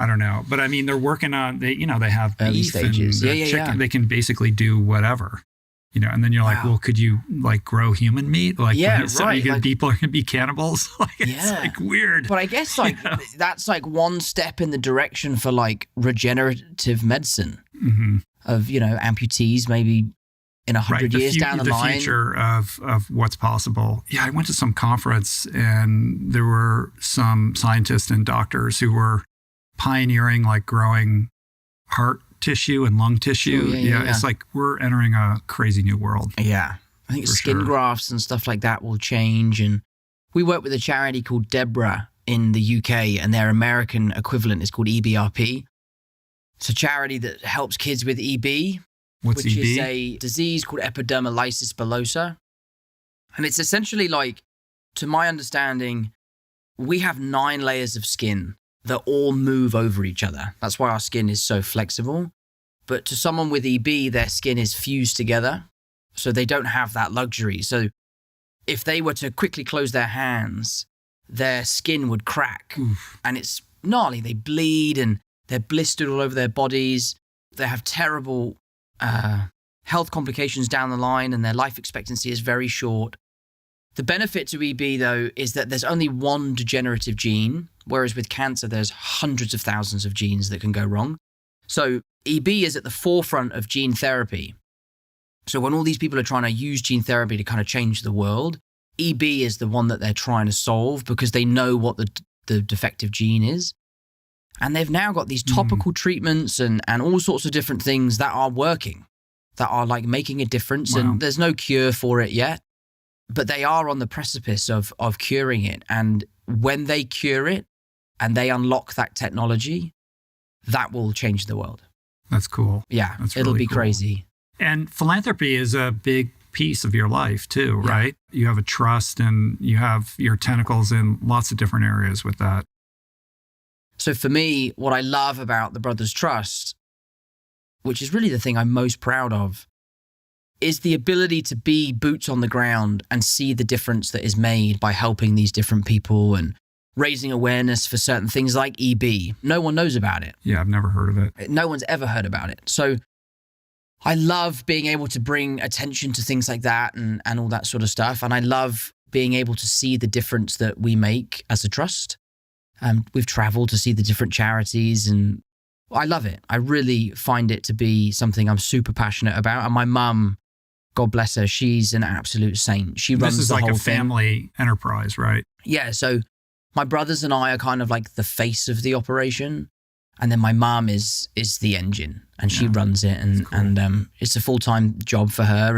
I don't know. But I mean, they're working on, they have early beef stages. and chicken. They can basically do whatever, and then you're like, well, could you like grow human meat? Like, so right. People are going to be cannibals. Like, it's like weird. But I guess like that's like one step in the direction for like regenerative medicine of, amputees maybe in 100 years down the line. The future of what's possible. Yeah, I went to some conference and there were some scientists and doctors who were pioneering like growing heart tissue and lung tissue. It's like we're entering a crazy new world. Yeah. I think skin grafts and stuff like that will change. And we work with a charity called Deborah in the UK, and their American equivalent is called EBRP. It's a charity that helps kids with EB, which is a disease called epidermolysis bullosa. And it's essentially like, to my understanding, we have 9 layers of skin that all move over each other. That's why our skin is so flexible. But to someone with EB, their skin is fused together, so they don't have that luxury. So if they were to quickly close their hands, their skin would crack. And it's gnarly. They bleed and they're blistered all over their bodies. They have terrible health complications down the line, and their life expectancy is very short. The benefit to EB, though, is that there's only one degenerative gene, whereas with cancer, there's hundreds of thousands of genes that can go wrong. So EB is at the forefront of gene therapy. So when all these people are trying to use gene therapy to kind of change the world, EB is the one that they're trying to solve because they know what the defective gene is. And they've now got these topical treatments and all sorts of different things that are working, that are like making a difference. Wow. And there's no cure for it yet, but they are on the precipice of curing it. And when they cure it and they unlock that technology, that will change the world. That's cool. Yeah, it'll be crazy. And philanthropy is a big piece of your life too, right? You have a trust and you have your tentacles in lots of different areas with that. So for me, what I love about the Brothers Trust, which is really the thing I'm most proud of, is the ability to be boots on the ground and see the difference that is made by helping these different people and raising awareness for certain things like EB. No one knows about it. Yeah, I've never heard of it. No one's ever heard about it. So I love being able to bring attention to things like that and all that sort of stuff. And I love being able to see the difference that we make as a trust. We've traveled to see the different charities and I love it. I really find it to be something I'm super passionate about. And my mum, God bless her, she's an absolute saint. She runs the whole thing. This is like a family enterprise, right? Yeah. So my brothers and I are kind of like the face of the operation. And then my mum is the engine and she runs it. And, cool. and it's a full-time job for her.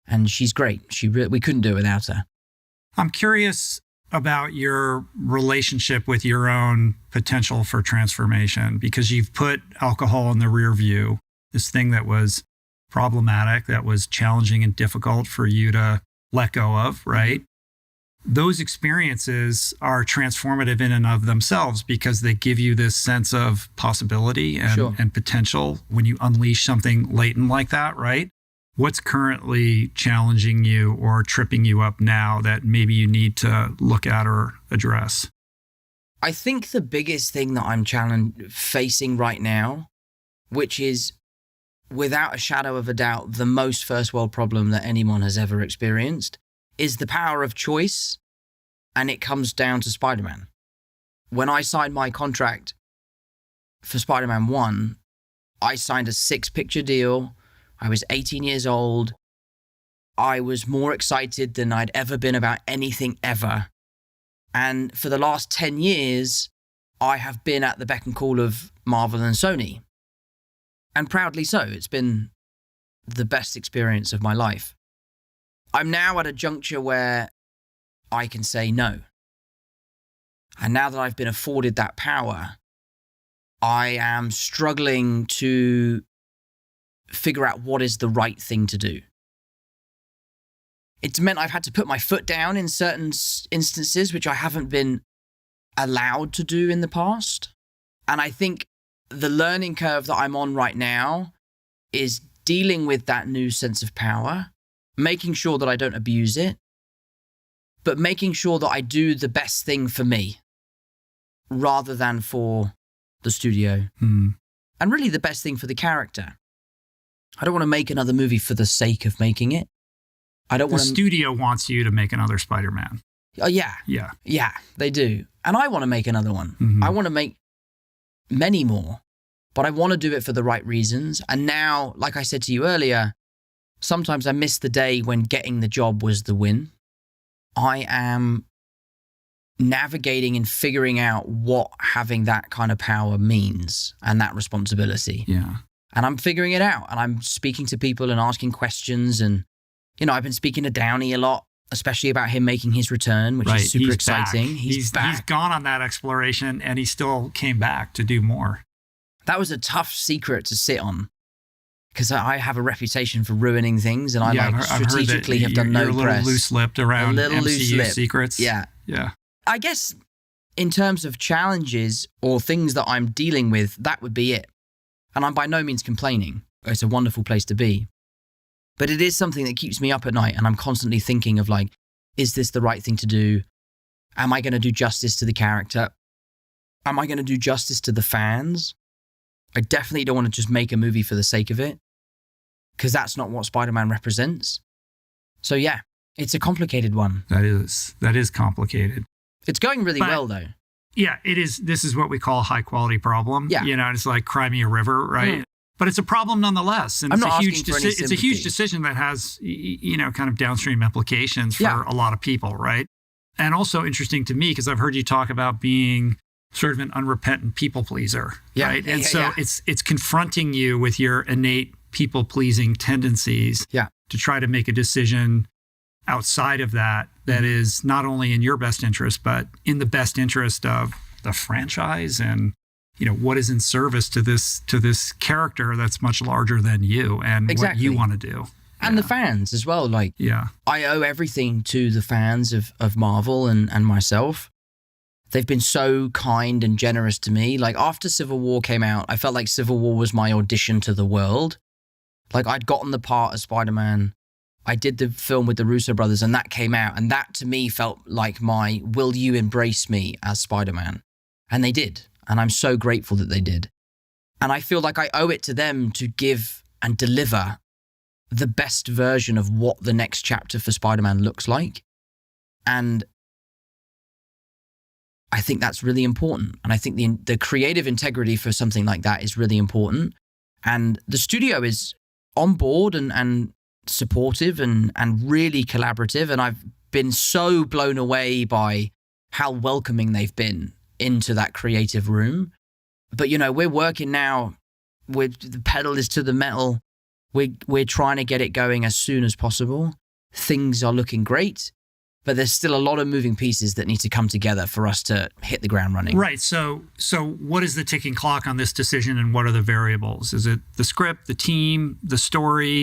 And she's great. We couldn't do it without her. I'm curious about your relationship with your own potential for transformation, because you've put alcohol in the rear view, this thing that was problematic, that was challenging and difficult for you to let go of, right? Those experiences are transformative in and of themselves because they give you this sense of possibility and potential when you unleash something latent like that, right? What's currently challenging you or tripping you up now that maybe you need to look at or address? I think the biggest thing that I'm facing right now, which is without a shadow of a doubt, the most first world problem that anyone has ever experienced, is the power of choice. And it comes down to Spider-Man. When I signed my contract for Spider-Man 1, I signed a 6-picture deal. I was 18 years old. I was more excited than I'd ever been about anything ever. And for the last 10 years, I have been at the beck and call of Marvel and Sony. And proudly so. It's been the best experience of my life. I'm now at a juncture where I can say no. And now that I've been afforded that power, I am struggling to figure out what is the right thing to do. It's meant I've had to put my foot down in certain instances, which I haven't been allowed to do in the past. And I think the learning curve that I'm on right now is dealing with that new sense of power, making sure that I don't abuse it, but making sure that I do the best thing for me rather than for the studio, and really the best thing for the character. I don't want to make another movie for the sake of making it. The studio wants you to make another Spider-Man. Oh, yeah. Yeah. Yeah, they do. And I want to make another one. I want to make many more, but I want to do it for the right reasons. And now, like I said to you earlier, sometimes I miss the day when getting the job was the win. I am navigating and figuring out what having that kind of power means and that responsibility. Yeah. And I'm figuring it out. And I'm speaking to people and asking questions. And, you know, I've been speaking to Downey a lot, especially about him making his return, which is super exciting. He's back. He's gone on that exploration and he still came back to do more. That was a tough secret to sit on because I have a reputation for ruining things and I strategically have done no press. You're a little loose-lipped around MCU secrets. Yeah. Yeah. I guess in terms of challenges or things that I'm dealing with, that would be it. And I'm by no means complaining. It's a wonderful place to be. But it is something that keeps me up at night and I'm constantly thinking of like, is this the right thing to do? Am I going to do justice to the character? Am I going to do justice to the fans? I definitely don't want to just make a movie for the sake of it because that's not what Spider-Man represents. So yeah, it's a complicated one. That is complicated. It's going really well though. Yeah, it is. This is what we call a high quality problem. Yeah. You know, it's like Cry Me a River, right? But it's a problem nonetheless. And it's a huge decision that has, you know, kind of downstream implications for a lot of people, right? And also interesting to me because I've heard you talk about being sort of an unrepentant people pleaser, right? And so it's confronting you with your innate people pleasing tendencies to try to make a decision outside of that is not only in your best interest, but in the best interest of the franchise and, you know, what is in service to this character that's much larger than you and what you want to do. And the fans as well. Like, I owe everything to the fans of Marvel and myself. They've been so kind and generous to me. Like after Civil War came out, I felt like Civil War was my audition to the world. Like I'd gotten the part of Spider-Man. I did the film with the Russo brothers and that came out. And that to me felt like my, will you embrace me as Spider-Man? And they did. And I'm so grateful that they did. And I feel like I owe it to them to give and deliver the best version of what the next chapter for Spider-Man looks like. And I think that's really important. And I think the creative integrity for something like that is really important. And the studio is on board and supportive and really collaborative. And I've been so blown away by how welcoming they've been into that creative room. But, you know, we're working now with the pedal is to the metal. We're trying to get it going as soon as possible. Things are looking great, but there's still a lot of moving pieces that need to come together for us to hit the ground running. Right. So what is the ticking clock on this decision and what are the variables? Is it the script, the team, the story?